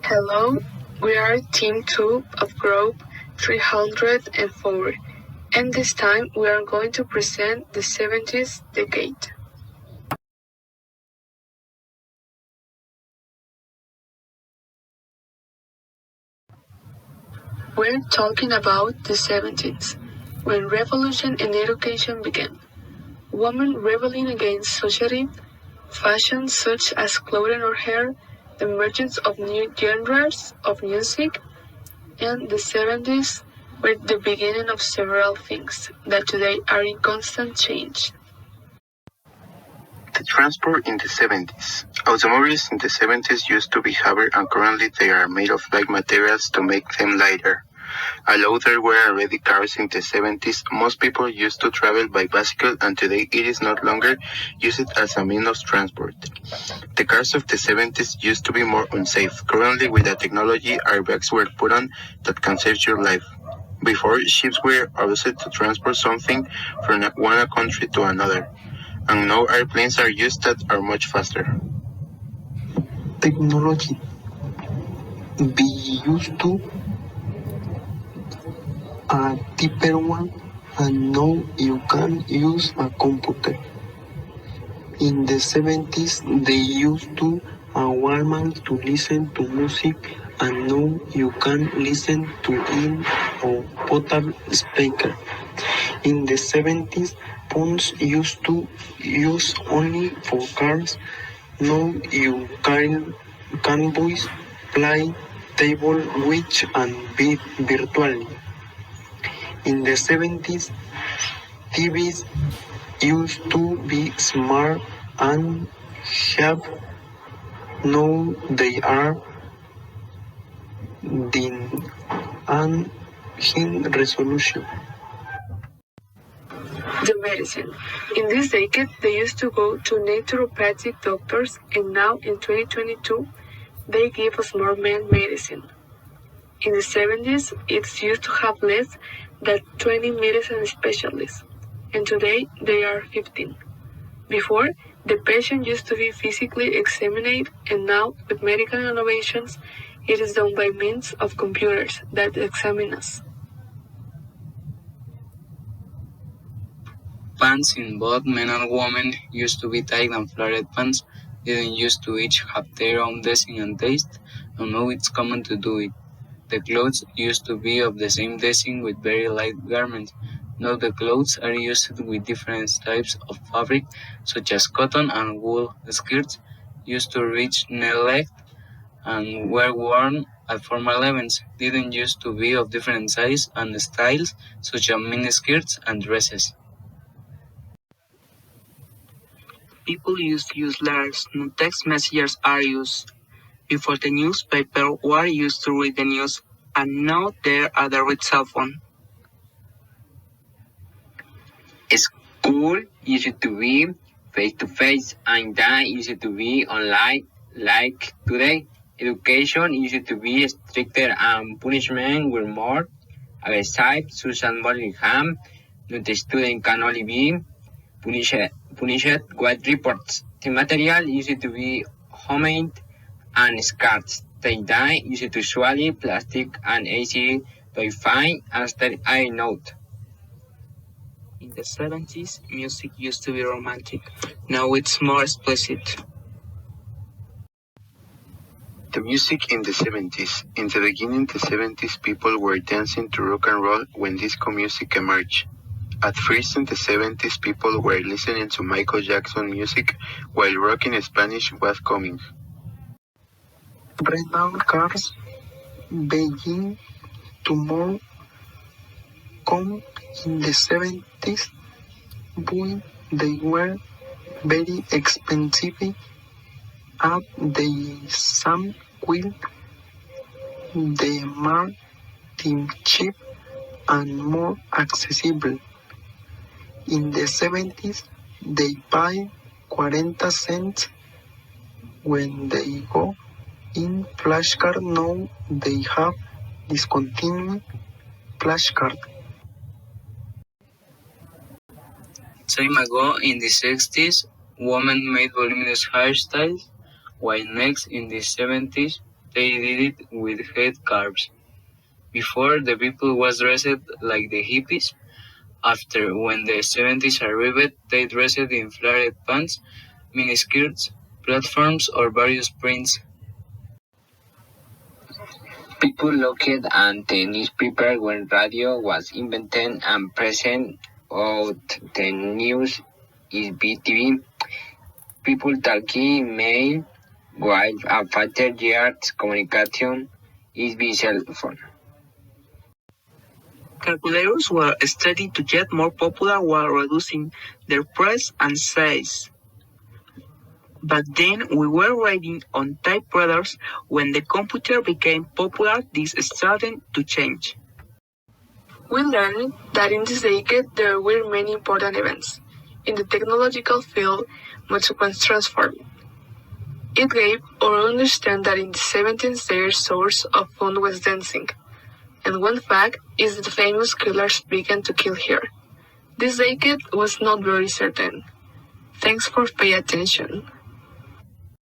Hello, we are Team 2 of Group 304, and this time we are going to present the 70s decade. We're talking about the 70s, when revolution in education began. Women rebelling against society, fashion such as clothing or hair, the emergence of new genres of music, and the 70s were the beginning of several things that today are in constant change. The transport in the 70s. Automobiles in the 70s used to be heavier and currently they are made of light materials to make them lighter. Although there were already cars in the 70s, most people used to travel by bicycle and today it is no longer used as a means of transport. The cars of the 70s used to be more unsafe. Currently with the technology, airbags were put on that can save your life. Before, ships were used to transport something from one country to another. And now airplanes are used that are much faster. Technology. We used to a deeper one, and now you can use a computer. In the 70s, they used to a Walkman to listen to music, and now you can listen to it on portable speaker. In the 70s, phones used to use only for cars. Now you can voice, play, table, watch, and beat virtually. In the 70s, TVs used to be smart and have now they are thin and in resolution. The medicine. In this decade, they used to go to naturopathic doctors, and now in 2022, they give us more medicine. In the 70s, it used to have less than 20 medicine specialists, and today they are 15. Before, the patient used to be physically examined, and now, with medical innovations, it is done by means of computers that examine us. Pants in both men and women used to be tight and flared pants didn't used to each have their own design and taste, and now it's common to do it. The clothes used to be of the same design with very light garments. Now the clothes are used with different types of fabric, such as cotton and wool. The skirts used to reach knee-length and were worn at formal events. Didn't used to be of different sizes and styles, such as miniskirts and dresses. People used to use letters, no text messages are used. Before the newspaper were used to read the news, and now they are the read cell phone. School used to be face-to-face, and that used to be online like today. Education used to be stricter and punishment were more aggressive. Susan Bellingham, not the student can only be punished with reports. The material used to be homemade and scarce. They die used to usually plastic and easy to find after I note. In the 70s, music used to be romantic. Now it's more explicit. The music in the 70s. In the beginning, the 70s people were dancing to rock and roll when disco music emerged. At first in the 70s, people were listening to Michael Jackson music while rock in Spanish was coming. Rental cars begin to more come in the 70s, but they were very expensive at the same while they are cheap and more accessible. In the 70s, they pay 40 cents when they go in flashcard. Now they have discontinued flashcard. Time ago, in the 60s, women made voluminous hairstyles, while next in the 70s, they did it with head carves. Before, the people was dressed like the hippies. After, when the 70s arrived, they dressed in flared pants, miniskirts, platforms, or various prints. People looked at the newspaper when radio was invented and present out the news is BTV. People talking mail while after years communication is by cell phone. Calculators were starting to get more popular while reducing their price and size. Back then, we were writing on typewriters. When the computer became popular, this started to change. We learned that in this decade there were many important events. In the technological field, much was transformed. It gave or understand that in the 17th their source of fun was dancing. And one fact is that famous killers began to kill here. This decade was not very certain. Thanks for paying attention.